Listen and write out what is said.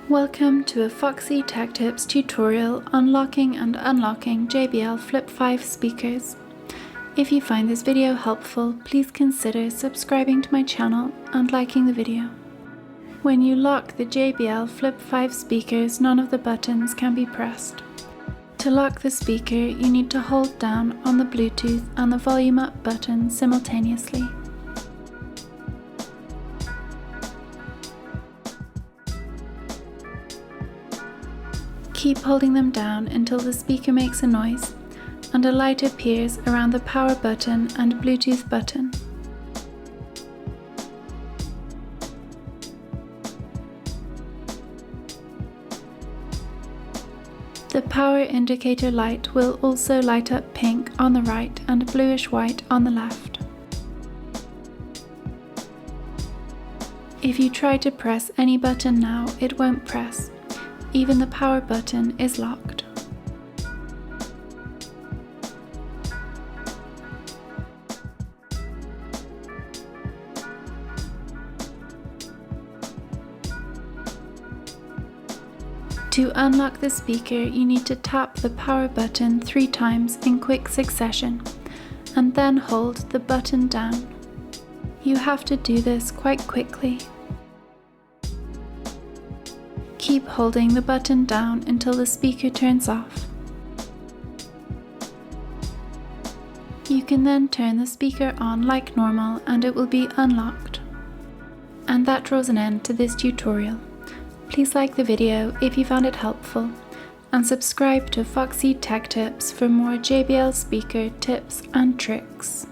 Welcome to a Foxy Tech Tips tutorial on locking and unlocking JBL Flip 5 speakers. If you find this video helpful, please consider subscribing to my channel and liking the video. When you lock the JBL Flip 5 speakers, none of the buttons can be pressed. To lock the speaker, you need to hold down on the Bluetooth and the volume up button simultaneously. Keep holding them down until the speaker makes a noise and a light appears around the power button and Bluetooth button. The power indicator light will also light up pink on the right and bluish white on the left. If you try to press any button now, it won't press. Even the power button is locked. To unlock the speaker, you need to tap the power button 3 times in quick succession and then hold the button down. You have to do this quite quickly. Keep holding the button down until the speaker turns off. You can then turn the speaker on like normal and it will be unlocked. And that draws an end to this tutorial. Please like the video if you found it helpful and subscribe to Foxy Tech Tips for more JBL speaker tips and tricks.